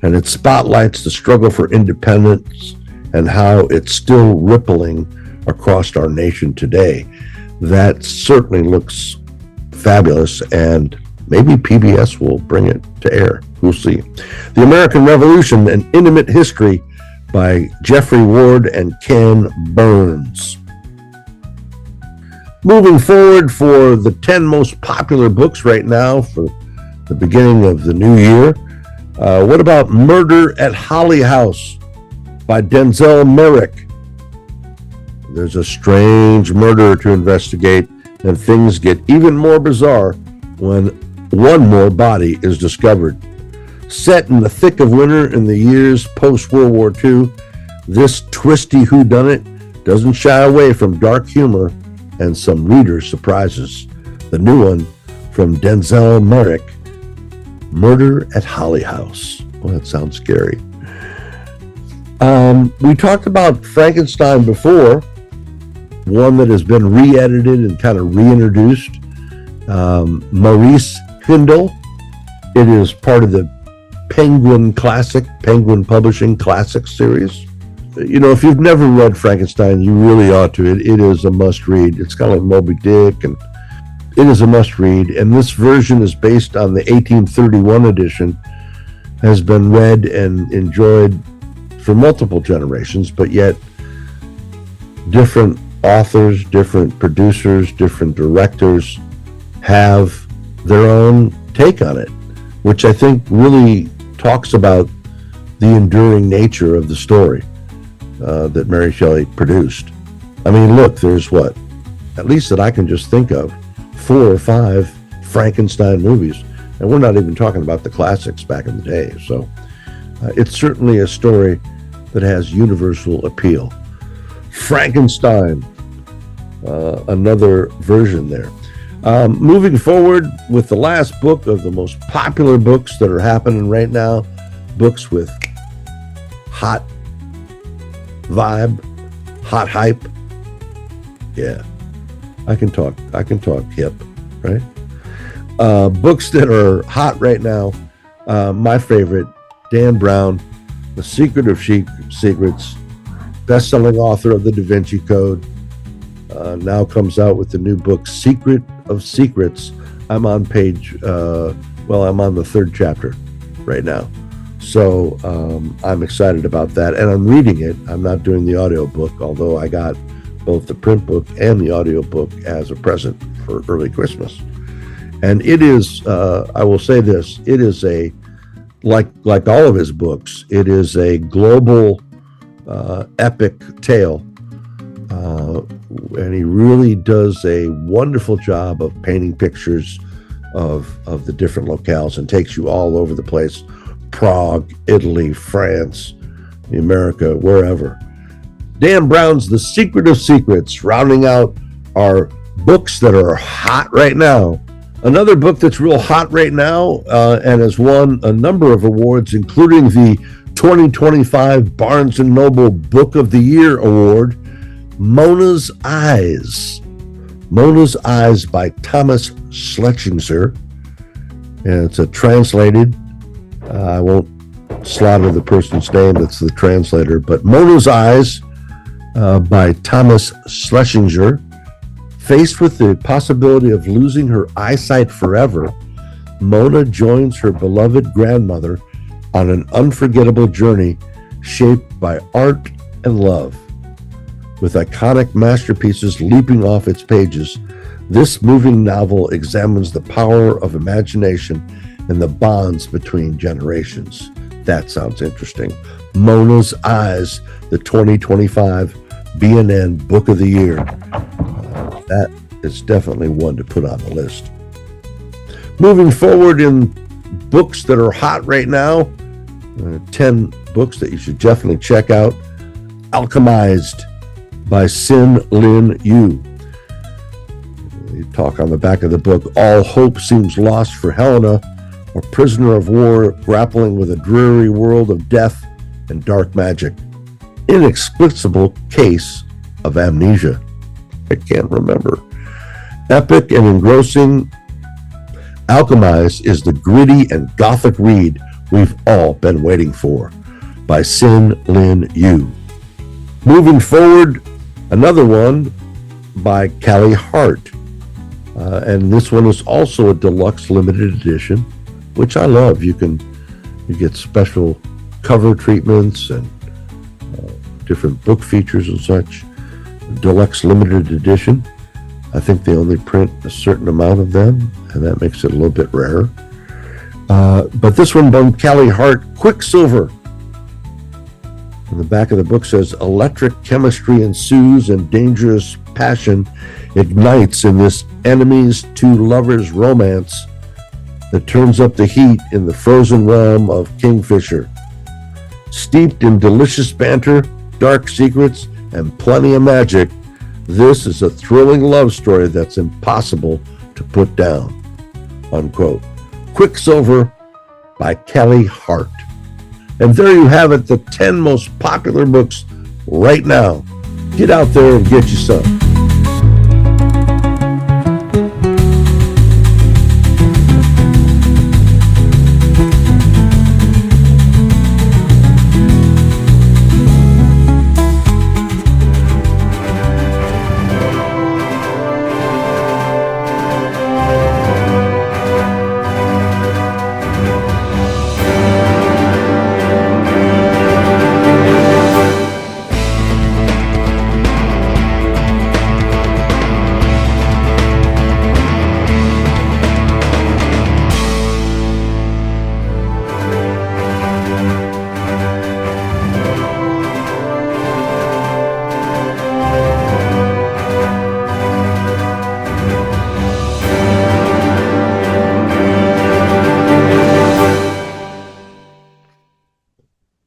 and it spotlights the struggle for independence and how it's still rippling across our nation today. That certainly looks fabulous, and maybe PBS will bring it to air. We'll see. The American Revolution, An Intimate History by Jeffrey Ward and Ken Burns. Moving forward for the 10 most popular books right now for the beginning of the new year. What about Murder at Holly House by Denzel Merrick? There's a strange murder to investigate, and things get even more bizarre when one more body is discovered. Set in the thick of winter in the years post-World War II, this twisty whodunit doesn't shy away from dark humor and some reader surprises. The new one from Denzel Merrick, Murder at Holly House. Well, that sounds scary. We talked about Frankenstein before, one that has been re-edited and kind of reintroduced. Maurice Hindle. It is part of the Penguin Publishing Classic series. You know, if you've never read Frankenstein, you really ought to. It is a must-read. It's kind of like Moby Dick, and it is a must-read. And this version is based on the 1831 edition, has been read and enjoyed for multiple generations, but yet different authors, different producers, different directors have their own take on it, which I think really talks about the enduring nature of the story that Mary Shelley produced. I mean, look, there's what, at least that I can just think of, 4 or 5 Frankenstein movies, and we're not even talking about the classics back in the day. So it's certainly a story that has universal appeal. Frankenstein, another version there. Moving forward with the last book of the most popular books that are happening right now, books with hot vibe, hot hype. Yeah, I can talk hip, right? Books that are hot right now. My favorite, Dan Brown, The Secret of Secrets, best-selling author of The Da Vinci Code, now comes out with the new book, Secret of Secrets. I'm on I'm on the 3rd chapter right now. So I'm excited about that, and I'm reading it. I'm not doing the audiobook, although I got both the print book and the audiobook as a present for early Christmas. And it is, I will say this, it is a like all of his books, it is a global epic tale. And he really does a wonderful job of painting pictures of the different locales and takes you all over the place. Prague, Italy, France, America, wherever. Dan Brown's The Secret of Secrets, rounding out our books that are hot right now. Another book that's real hot right now and has won a number of awards, including the 2025 Barnes & Noble Book of the Year Award, Mona's Eyes. Mona's Eyes by Thomas Schlesinger. And it's a translated, I won't slaughter the person's name that's the translator, but Mona's Eyes by Thomas Schlesinger. Faced with the possibility of losing her eyesight forever, Mona joins her beloved grandmother on an unforgettable journey shaped by art and love. With iconic masterpieces leaping off its pages, this moving novel examines the power of imagination and the bonds between generations. That sounds interesting. Mona's Eyes, the 2025 B&N Book of the Year. That is definitely one to put on the list. Moving forward in books that are hot right now, 10 books that you should definitely check out. Alchemized by Sin Lin Yu. You talk on the back of the book, all hope seems lost for Helena, a prisoner of war grappling with a dreary world of death and dark magic. Inexplicable case of amnesia. I can't remember. Epic and engrossing, Alchemized is the gritty and gothic read we've all been waiting for, by Sin Lin Yu. Moving forward, another one by Callie Hart. And this one is also a deluxe limited edition, which I love. You get special cover treatments and different book features and such. Deluxe limited edition. I think they only print a certain amount of them, and that makes it a little bit rarer. But this one by Callie Hart, Quicksilver. And the back of the book says, electric chemistry ensues and dangerous passion ignites in this enemies to lovers romance that turns up the heat in the frozen realm of Kingfisher. Steeped in delicious banter, dark secrets, and plenty of magic, this is a thrilling love story that's impossible to put down. Unquote. Quicksilver by Callie Hart. And there you have it, the 10 most popular books right now. Get out there and get you some.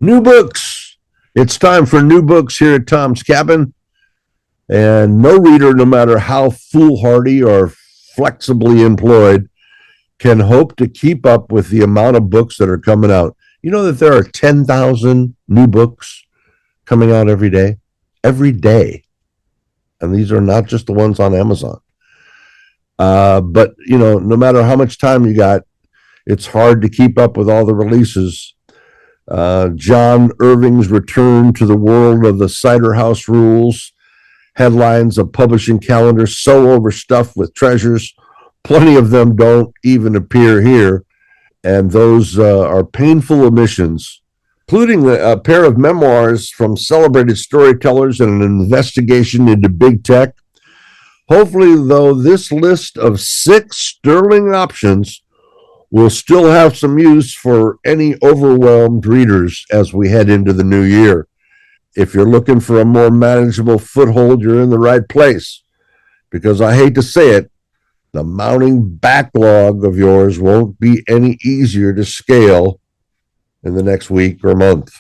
New books. It's time for new books here at Tom's Cabin. And no reader, no matter how foolhardy or flexibly employed, can hope to keep up with the amount of books that are coming out. You know that there are 10,000 new books coming out every day? Every day. And these are not just the ones on Amazon. But, you know, no matter how much time you got, it's hard to keep up with all the releases. John Irving's return to the world of the Cider House Rules. Headlines of publishing calendar so overstuffed with treasures. Plenty of them don't even appear here. And those are painful omissions, including a pair of memoirs from celebrated storytellers and an investigation into big tech. Hopefully, though, this list of 6 sterling options will still have some use for any overwhelmed readers as we head into the new year. If you're looking for a more manageable foothold, you're in the right place. Because I hate to say it, the mounting backlog of yours won't be any easier to scale in the next week or month.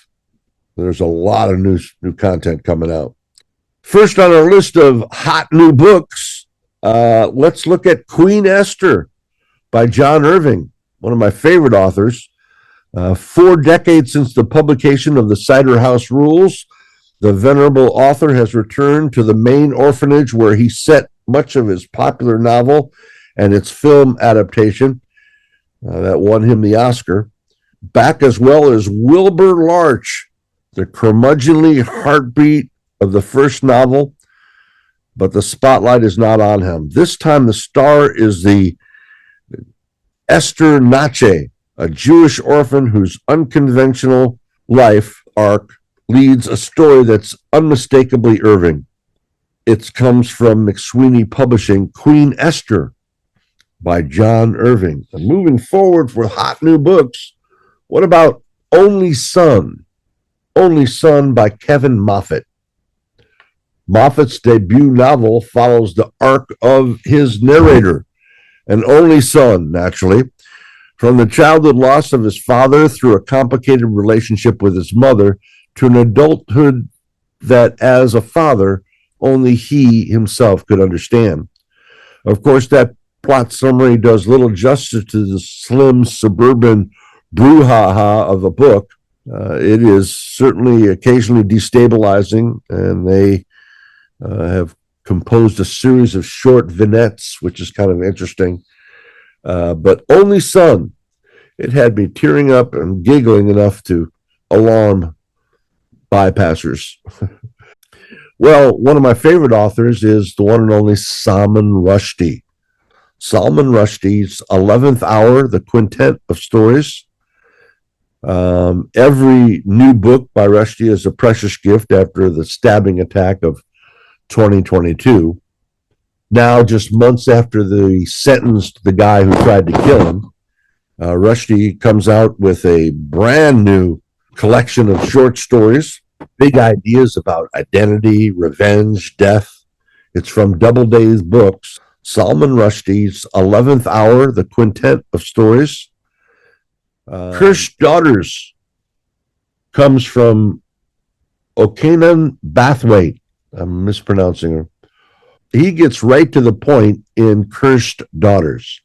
There's a lot of new content coming out. First on our list of hot new books, let's look at Queen Esther by John Irving, one of my favorite authors. 4 decades since the publication of the Cider House Rules, the venerable author has returned to the Maine orphanage where he set much of his popular novel and its film adaptation that won him the Oscar, back as well as Wilbur Larch, the curmudgeonly heartbeat of the first novel, but the spotlight is not on him. This time the star is the Esther Nache, a Jewish orphan whose unconventional life arc leads a story that's unmistakably Irving. It comes from McSweeney Publishing, Queen Esther by John Irving. And moving forward for hot new books, what about Only Son? Only Son by Kevin Moffat. Moffat's debut novel follows the arc of his narrator, an only son, naturally, from the childhood loss of his father through a complicated relationship with his mother to an adulthood that, as a father, only he himself could understand. Of course, that plot summary does little justice to the slim suburban brouhaha of a book. It is certainly occasionally destabilizing, and they have composed a series of short vignettes, which is kind of interesting. But Only Son, it had me tearing up and giggling enough to alarm bypassers. Well, one of my favorite authors is the one and only Salman Rushdie. Salman Rushdie's 11th Hour, the quintet of stories. Every new book by Rushdie is a precious gift after the stabbing attack of 2022. Now, just months after they sentenced the guy who tried to kill him, Rushdie comes out with a brand new collection of short stories, big ideas about identity, revenge, death. It's from Doubleday's Books, Salman Rushdie's 11th Hour, the quintet of stories. Cursed Daughters comes from Okanan Bathwaite. I'm mispronouncing her. He gets right to the point in Cursed Daughters.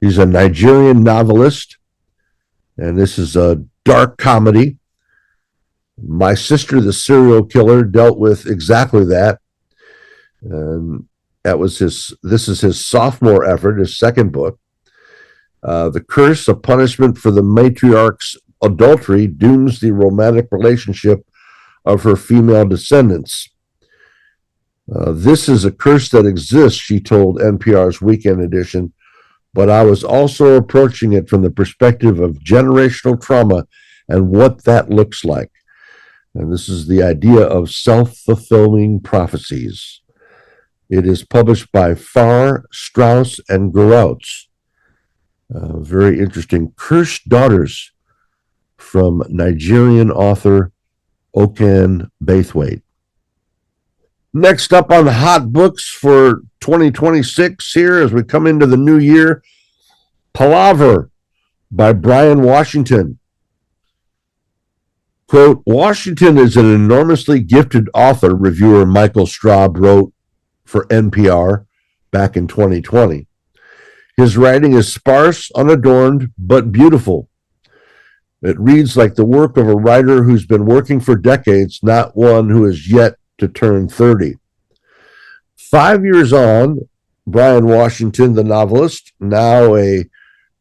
He's a Nigerian novelist, and this is a dark comedy. My Sister, the Serial Killer dealt with exactly that. And this is his sophomore effort, his second book. The curse, a punishment for the matriarch's adultery, dooms the romantic relationship of her female descendants. This is a curse that exists, she told NPR's Weekend Edition, but I was also approaching it from the perspective of generational trauma and what that looks like. And this is the idea of self-fulfilling prophecies. It is published by Farr, Straus, and Gerautz. Very interesting. Cursed Daughters from Nigerian author Okan Bathwaite. Next up on the hot books for 2026 here as we come into the new year, Palaver by Brian Washington. Quote, Washington is an enormously gifted author, reviewer Michael Straub wrote for NPR back in 2020. His writing is sparse, unadorned, but beautiful. It reads like the work of a writer who's been working for decades, not one who is yet to turn 30. 5 years on, Brian Washington, the novelist, now a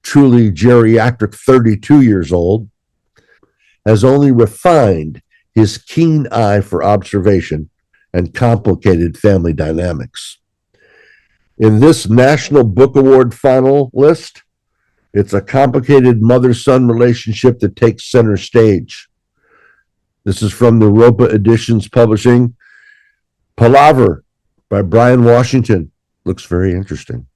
truly geriatric 32 years old, has only refined his keen eye for observation and complicated family dynamics. In this National Book Award finalist, it's a complicated mother-son relationship that takes center stage. This is from Naropa Editions Publishing. Palaver by Brian Washington. Looks very interesting.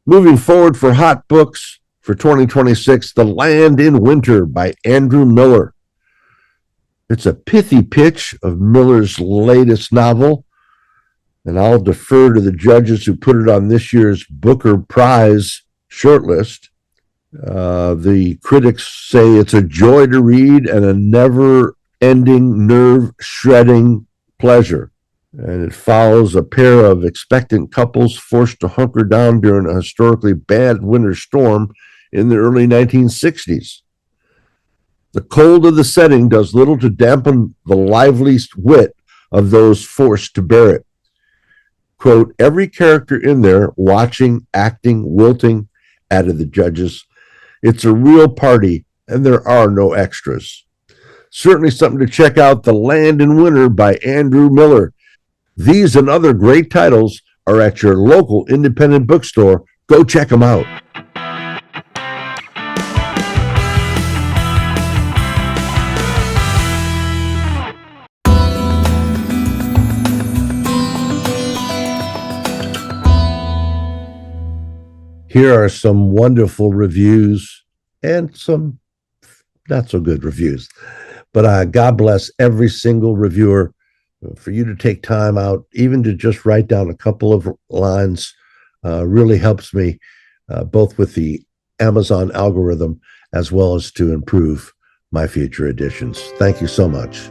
Moving forward for hot books for 2026, The Land in Winter by Andrew Miller. It's a pithy pitch of Miller's latest novel, and I'll defer to the judges who put it on this year's Booker Prize shortlist. The critics say it's a joy to read and a never-ending, nerve-shredding pleasure. And it follows a pair of expectant couples forced to hunker down during a historically bad winter storm in the early 1960s. The cold of the setting does little to dampen the liveliest wit of those forced to bear it. Quote, every character in there, watching, acting, wilting, added the judges. It's a real party, and there are no extras. Certainly something to check out, The Land in Winter by Andrew Miller. These and other great titles are at your local independent bookstore. Go check them out. Here are some wonderful reviews and some not so good reviews. But God bless every single reviewer. For you to take time out, even to just write down a couple of lines, really helps me, both with the Amazon algorithm as well as to improve my future editions. Thank you so much.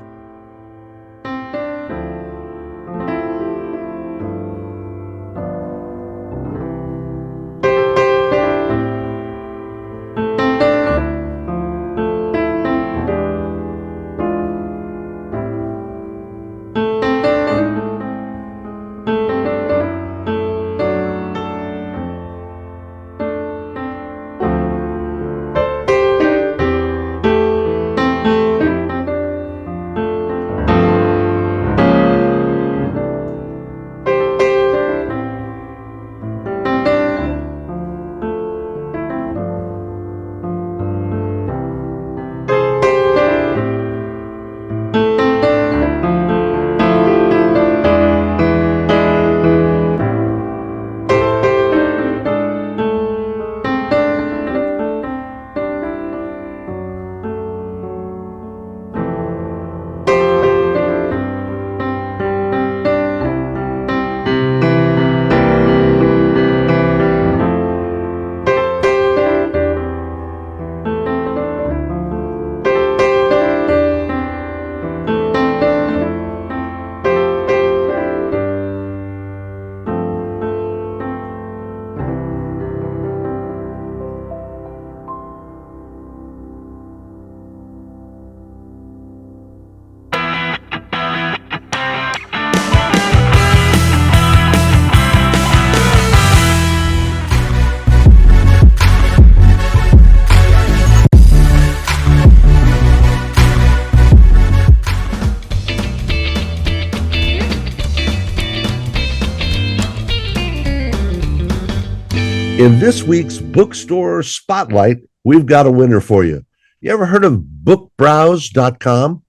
In this week's Bookstore Spotlight, we've got a winner for you. You ever heard of bookbrowse.com?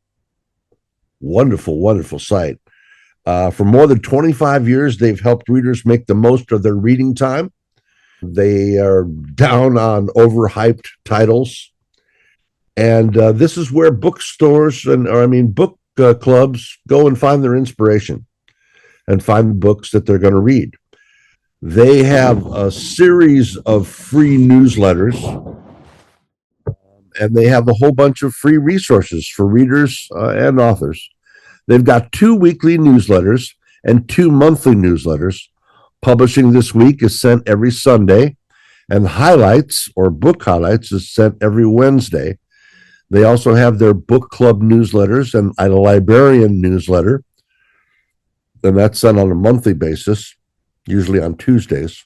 Wonderful, wonderful site. For more than 25 years, they've helped readers make the most of their reading time. They are down on overhyped titles. And this is where bookstores book clubs go and find their inspiration and find the books that they're going to read. They have a series of free newsletters, and they have a whole bunch of free resources for readers and authors. They've got 2 weekly newsletters and 2 monthly newsletters. Publishing this week is sent every Sunday, and highlights or book highlights is sent every Wednesday. They also have their book club newsletters and a librarian newsletter, and that's sent on a monthly basis, usually on Tuesdays.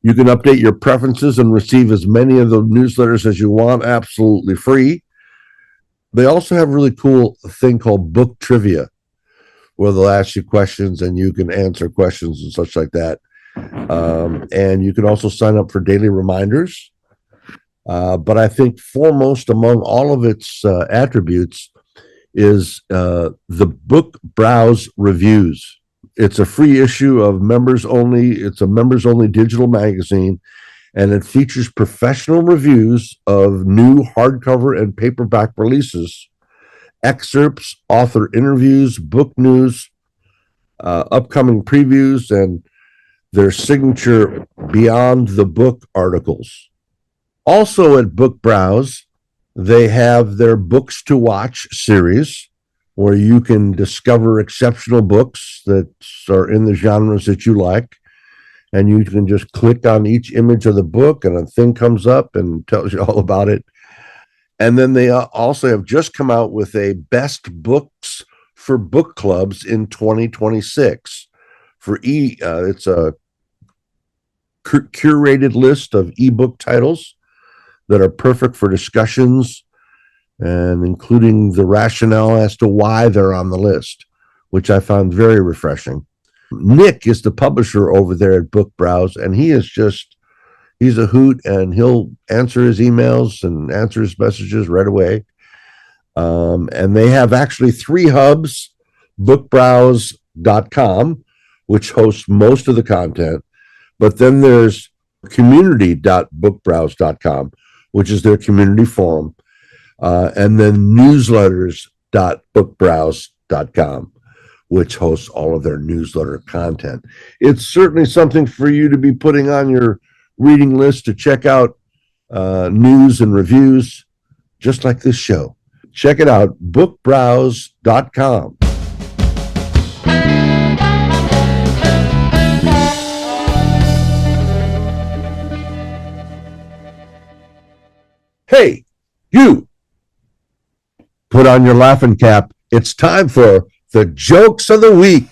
You can update your preferences and receive as many of the newsletters as you want, absolutely free. They also have a really cool thing called book trivia, where they'll ask you questions and you can answer questions and such like that. And you can also sign up for daily reminders. But I think foremost among all of its attributes is the Book Browse reviews. It's a free issue of members only. It's a members only digital magazine, and it features professional reviews of new hardcover and paperback releases, excerpts, author interviews, book news, upcoming previews, and their signature Beyond the Book articles. Also at Book Browse, they have their Books to Watch series, where you can discover exceptional books that are in the genres that you like. And you can just click on each image of the book, and a thing comes up and tells you all about it. And then they also have just come out with a best books for book clubs in 2026. It's a curated list of ebook titles that are perfect for discussions, and including the rationale as to why they're on the list, which I found very refreshing. Nick is the publisher over there at Book Browse, and he's a hoot, and he'll answer his emails and answer his messages right away. And they have actually 3 hubs: bookbrowse.com, which hosts most of the content, but then there's community.bookbrowse.com, which is their community forum, and then newsletters.bookbrowse.com, which hosts all of their newsletter content. It's certainly something for you to be putting on your reading list to check out news and reviews, just like this show. Check it out, bookbrowse.com. Hey, you, put on your laughing cap. It's time for the jokes of the week.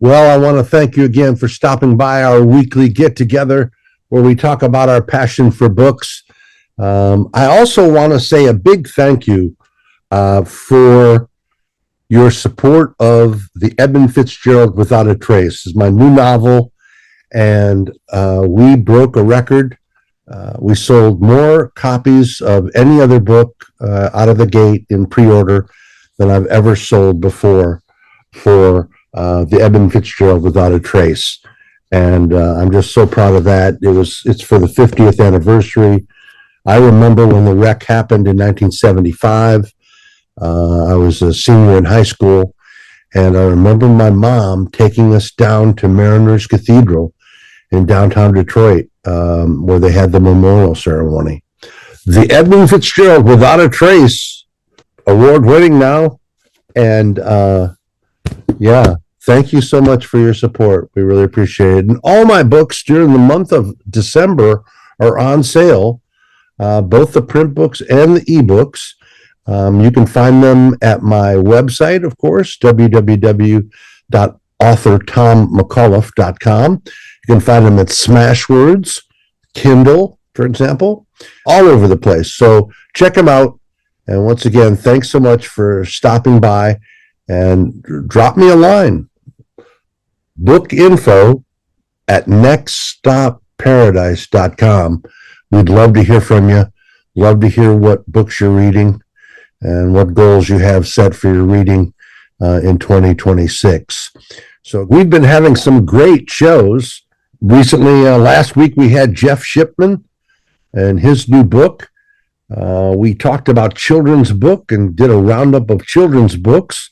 Well, I want to thank you again for stopping by our weekly get-together where we talk about our passion for books. I also want to say a big thank you for your support of the Edmund Fitzgerald Without a Trace. This is my new novel, and we broke a record. We sold more copies of any other book out of the gate in pre-order than I've ever sold before for the Edmund Fitzgerald Without a Trace. And I'm just so proud of that. It's for the 50th anniversary. I remember when the wreck happened in 1975. I was a senior in high school, and I remember my mom taking us down to Mariners Cathedral in downtown Detroit, where they had the memorial ceremony. The Edmund Fitzgerald Without a Trace, award-winning now, and yeah, thank you so much for your support. We really appreciate it. And all my books during the month of December are on sale, both the print books and the ebooks. You can find them at my website, of course, www.authortommcauliffe.com. You can find them at Smashwords, Kindle, for example, all over the place. So check them out. And once again, thanks so much for stopping by, and drop me a line. Book info at nextstopparadise.com. We'd love to hear from you. Love to hear what books you're reading and what goals you have set for your reading in 2026. So we've been having some great shows. Recently, last week, we had Jeff Shipman and his new book. We talked about children's book and did a roundup of children's books.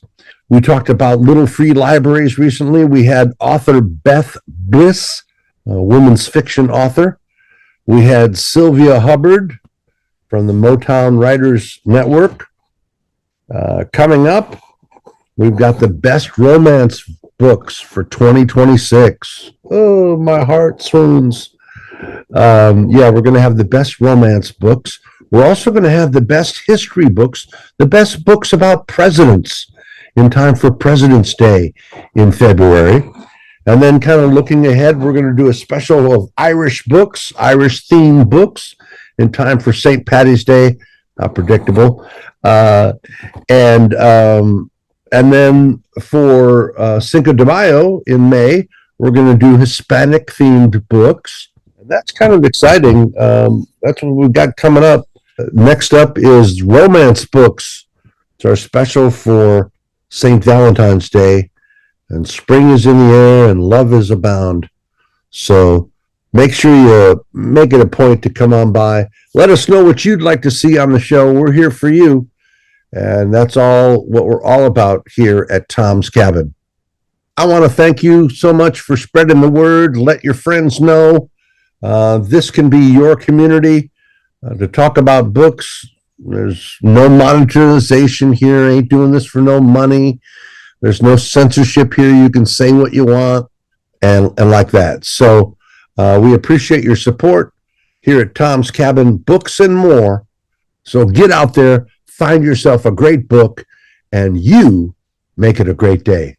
We talked about little free libraries recently. We had author Beth Bliss, a women's fiction author. We had Sylvia Hubbard from the Motown Writers Network. Coming up, we've got the best romance books for 2026. Oh, my heart swoons. Yeah, we're going to have the best romance books. We're also going to have the best history books, the best books about presidents in time for President's Day in February. And then kind of looking ahead, we're going to do a special of Irish books, Irish themed books in time for St. Patty's Day. Not predictable. And then for Cinco de Mayo in May, we're going to do Hispanic themed books. That's kind of exciting. That's what we've got coming up. Next up is romance books. It's our special for St. Valentine's Day. And spring is in the air and love is abound. So make sure you make it a point to come on by. Let us know what you'd like to see on the show. We're here for you. And that's all what we're all about here at Tom's Cabin. I want to thank you so much for spreading the word. Let your friends know. This can be your community to talk about books. There's no monetization here. Ain't doing this for no money. There's no censorship here. You can say what you want and like that. So we appreciate your support here at Tom's Cabin, Books and More. So get out there, find yourself a great book, and you make it a great day.